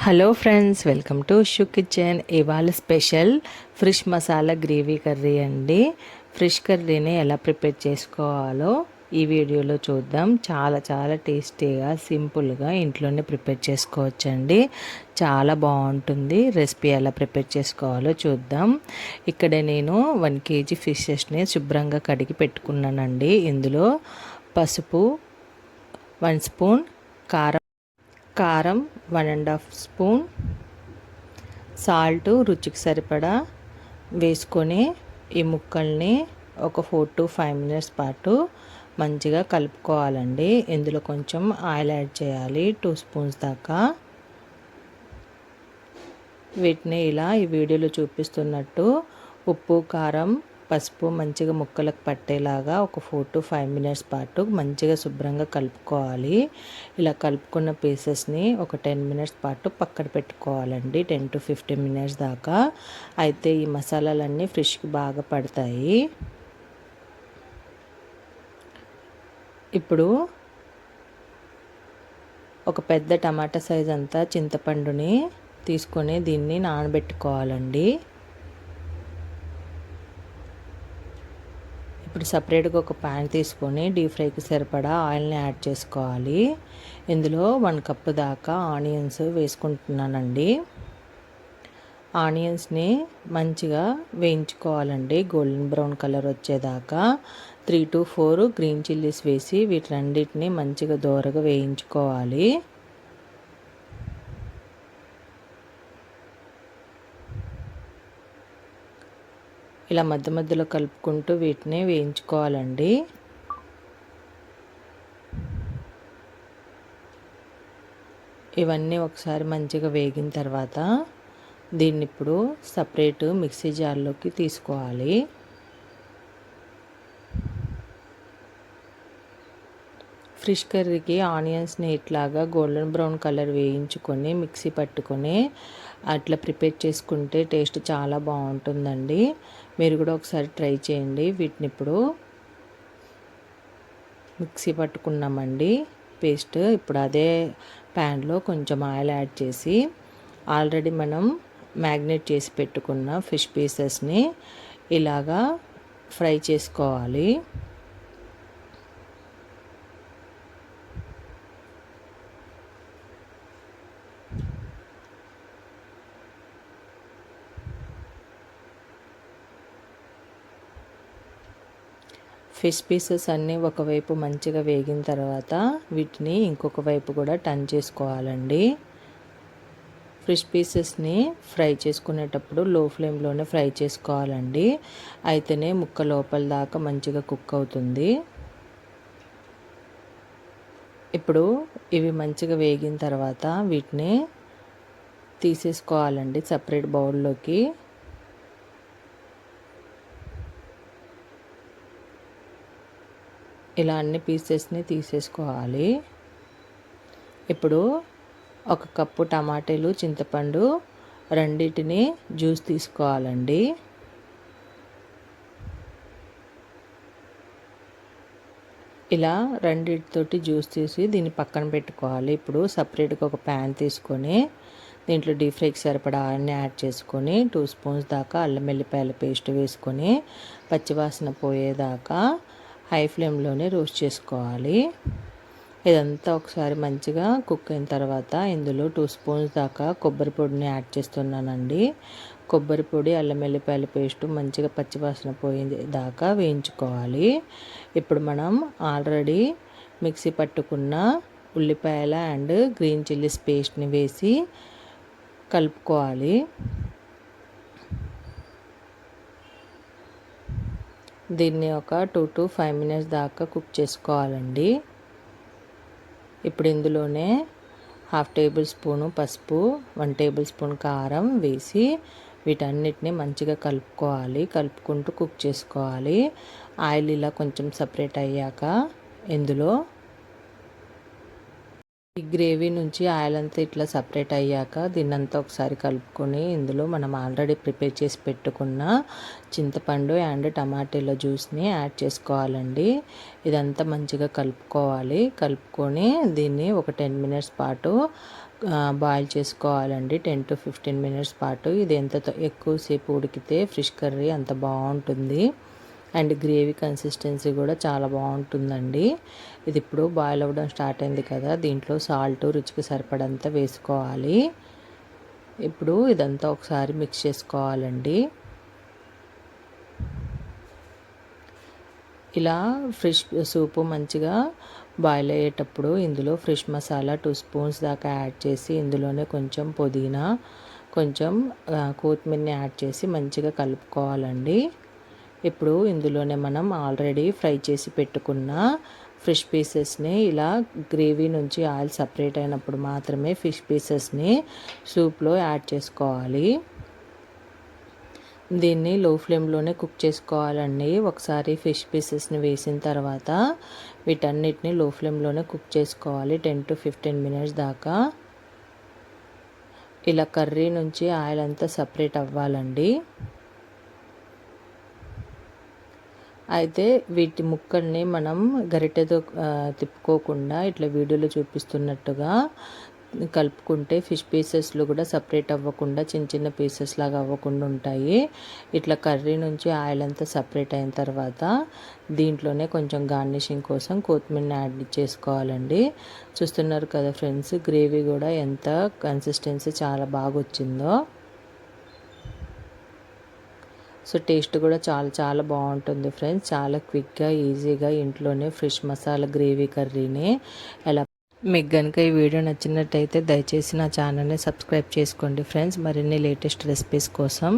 Hello friends, welcome to Shu kitchen. ఇవాళ special fish masala gravy curry అండి. Fish కర్రీని ఎలా ప్రిపేర్ చేసుకోవాలో ఈ వీడియోలో చూద్దాం. చాలా టేస్టీగా సింపుల్గా ఇంట్లోనే ప్రిపేర్ చేసుకోవచ్చండి. చాలా బాగుంటుంది. రెసిపీ ఎలా ప్రిపేర్ చేసుకోవాలో చూద్దాం. ఇక్కడ నేను 1 kg ఫిషెస్ని శుభ్రంగా కడిగి పెట్టుకున్నానండి. ఇందులో పసుపు 1 స్పూన్, కారం 1.5 స్పూన్, సాల్ట్ రుచికి సరిపడా వేసుకొని ఈ ముక్కల్ని ఒక 4 to 5 minutes పాటు మంచిగా కలుపుకోవాలండి. ఇందులో కొంచెం ఆయిల్ యాడ్ చేయాలి, 2 స్పూన్స్ దాకా. వీటిని ఇలా ఈ వీడియోలో చూపిస్తున్నట్టు ఉప్పు, కారం, పసుపు మంచిగా ముక్కలకు పట్టేలాగా ఒక 4 to 5 minutes పాటు మంచిగా శుభ్రంగా కలుపుకోవాలి. ఇలా కలుపుకున్న పీసెస్ని ఒక 10 minutes పాటు పక్కన పెట్టుకోవాలండి, 10 to 15 minutes దాకా. అయితే ఈ మసాలాలన్నీ ఫిష్కి బాగా పడతాయి. ఇప్పుడు ఒక పెద్ద టమాటా సైజ్ అంతా చింతపండుని తీసుకొని దీన్ని నానబెట్టుకోవాలండి. ఇప్పుడు సపరేట్గా ఒక ప్యాన్ తీసుకొని డీప్ ఫ్రైకి సరిపడా ఆయిల్ని యాడ్ చేసుకోవాలి. ఇందులో 1 కప్పు దాకా ఆనియన్స్ వేసుకుంటున్నానండి. ఆనియన్స్ని మంచిగా వేయించుకోవాలండి, గోల్డెన్ బ్రౌన్ కలర్ వచ్చేదాకా. 3 to 4 గ్రీన్ చిల్లీస్ వేసి వీటిరెండింటిని మంచిగా దోరగా వేయించుకోవాలి. ఇలా మధ్య మధ్యలో కలుపుకుంటూ వీటిని వేయించుకోవాలండి. ఇవన్నీ ఒకసారి మంచిగా వేగిన తర్వాత దీన్ని ఇప్పుడు సపరేట్ మిక్సీ జార్లోకి తీసుకోవాలి. ఫిష్ కర్రీకి ఆనియన్స్ని ఇట్లాగా గోల్డెన్ బ్రౌన్ కలర్ వేయించుకొని మిక్సీ పట్టుకొని అట్లా ప్రిపేర్ చేసుకుంటే టేస్ట్ చాలా బాగుంటుందండి. మీరు కూడా ఒకసారి ట్రై చేయండి. వీటిని ఇప్పుడు మిక్సీ పట్టుకున్నామండి పేస్ట్. ఇప్పుడు అదే ప్యాన్లో కొంచెం ఆయిల్ యాడ్ చేసి ఆల్రెడీ మనం మ్యాగ్నేట్ చేసి పెట్టుకున్న ఫిష్ పీసెస్ని ఇలాగా ఫ్రై చేసుకోవాలి. ఫిష్ పీసెస్ అన్నీ ఒకవైపు మంచిగా వేగిన తర్వాత వీటిని ఇంకొక వైపు కూడా టర్న్ చేసుకోవాలండి. ఫిష్ పీసెస్ని ఫ్రై చేసుకునేటప్పుడు లో ఫ్లేమ్లోనే ఫ్రై చేసుకోవాలండి. అయితేనే ముక్క లోపల దాకా మంచిగా కుక్ అవుతుంది. ఇప్పుడు ఇవి మంచిగా వేగిన తర్వాత వీటిని తీసేసుకోవాలండి సపరేట్ బౌల్లోకి. ఇలా అన్ని పీసెస్ని తీసేసుకోవాలి. ఇప్పుడు 1 కప్పు టమాటాలు, చింతపండు రెండింటిని జ్యూస్ తీసుకోవాలండి. ఇలా రెండింటితోటి జ్యూస్ తీసి దీన్ని పక్కన పెట్టుకోవాలి. ఇప్పుడు సపరేట్గా ఒక ప్యాన్ తీసుకొని దీంట్లో డీప్ ఫ్రైకి సరిపడా ఆయిల్ని యాడ్ చేసుకొని 2 స్పూన్స్ దాకా అల్లం వెల్లిపాయల పేస్ట్ వేసుకొని పచ్చివాసన పోయేదాకా హై ఫ్లేమ్లోనే రోస్ట్ చేసుకోవాలి. ఇదంతా ఒకసారి మంచిగా కుక్ అయిన తర్వాత ఇందులో 2 స్పూన్స్ దాకా కొబ్బరి పొడిని యాడ్ చేస్తున్నానండి. కొబ్బరి పొడి, అల్లం వెల్లిపాయల పేస్ట్ మంచిగా పచ్చివాసన పోయేదాకా వేయించుకోవాలి. ఇప్పుడు మనం ఆల్రెడీ మిక్సీ పట్టుకున్న ఉల్లిపాయల అండ్ గ్రీన్ చిల్లీస్ పేస్ట్ని వేసి కలుపుకోవాలి. దీన్ని ఒక 2 to 5 minutes దాకా కుక్ చేసుకోవాలండి. ఇప్పుడు ఇందులోనే 1/2 టేబుల్ స్పూను పసుపు, 1 టేబుల్ స్పూన్ కారం వేసి వీటన్నిటిని మంచిగా కలుపుకోవాలి. కలుపుకుంటూ కుక్ చేసుకోవాలి. ఆయిల్ ఇలా కొంచెం సపరేట్ అయ్యాక ఇందులో ఈ గ్రేవీ నుంచి ఆయిల్ అంతా ఇట్లా సపరేట్ అయ్యాక దీన్నంతా ఒకసారి కలుపుకొని ఇందులో మనం ఆల్రెడీ ప్రిపేర్ చేసి పెట్టుకున్న చింతపండు అండ్ టమాటాల జ్యూస్ని యాడ్ చేసుకోవాలండి. ఇదంతా మంచిగా కలుపుకోవాలి. కలుపుకొని దీన్ని ఒక 10 minutes పాటు బాయిల్ చేసుకోవాలండి 10 to 15 మినిట్స్ పాటు. ఇది ఎంత ఎక్కువసేపు ఉడికితే ఫిష్ కర్రీ అంత బాగుంటుంది. అండ్ గ్రేవీ కన్సిస్టెన్సీ కూడా చాలా బాగుంటుందండి. ఇది ఇప్పుడు బాయిల్ అవ్వడం స్టార్ట్ అయింది కదా, దీంట్లో సాల్ట్ రుచికి సరిపడంత వేసుకోవాలి. ఇప్పుడు ఇదంతా ఒకసారి మిక్స్ చేసుకోవాలండి. ఇలా ఫిష్ సూపు మంచిగా బాయిల్ అయ్యేటప్పుడు ఇందులో ఫిష్ మసాలా 2 స్పూన్స్ దాకా యాడ్ చేసి, ఇందులోనే కొంచెం పుదీనా, కొంచెం కొత్తిమీరని యాడ్ చేసి మంచిగా కలుపుకోవాలండి. ఇప్పుడు ఇందులోనే మనం ఆల్రెడీ ఫ్రై చేసి పెట్టుకున్న ఫిష్ పీసెస్ని ఇలా గ్రేవీ నుంచి ఆయిల్ సపరేట్ అయినప్పుడు మాత్రమే ఫిష్ పీసెస్ని సూప్లో యాడ్ చేసుకోవాలి. దీన్ని లో ఫ్లేమ్లోనే కుక్ చేసుకోవాలండి. ఒకసారి ఫిష్ పీసెస్ని వేసిన తర్వాత వీటన్నిటిని లో ఫ్లేమ్లోనే కుక్ చేసుకోవాలి 10 to 15 మినిట్స్ దాకా. ఇలా కర్రీ నుంచి ఆయిల్ అంతా సపరేట్ అవ్వాలండి. అయితే వీటి ముక్కల్ని మనం గరిటెతో తిప్పుకోకుండా ఇట్లా వీడియోలో చూపిస్తున్నట్టుగా కలుపుకుంటే ఫిష్ పీసెస్లు కూడా సపరేట్ అవ్వకుండా చిన్న చిన్న పీసెస్ లాగా అవ్వకుండా ఉంటాయి. ఇట్లా కర్రీ నుంచి ఆయిల్ అంతా సపరేట్ అయిన తర్వాత దీంట్లోనే కొంచెం గార్నిషింగ్ కోసం కొత్తిమీరని యాడ్ చేసుకోవాలండి. చూస్తున్నారు కదా ఫ్రెండ్స్, గ్రేవీ కూడా ఎంత కన్సిస్టెన్సీ చాలా బాగా వచ్చిందో. సో టేస్ట్ కూడా చాలా బాగుంటుంది ఫ్రెండ్స్. చాలా క్విక్గా ఈజీగా ఇంట్లోనే ఫిష్ మసాలా గ్రేవీ కర్రీని ఎలా. మీకు కనుక ఈ వీడియో నచ్చినట్టయితే దయచేసి నా ఛానల్ని సబ్స్క్రైబ్ చేసుకోండి ఫ్రెండ్స్, మరిన్ని లేటెస్ట్ రెసిపీస్ కోసం.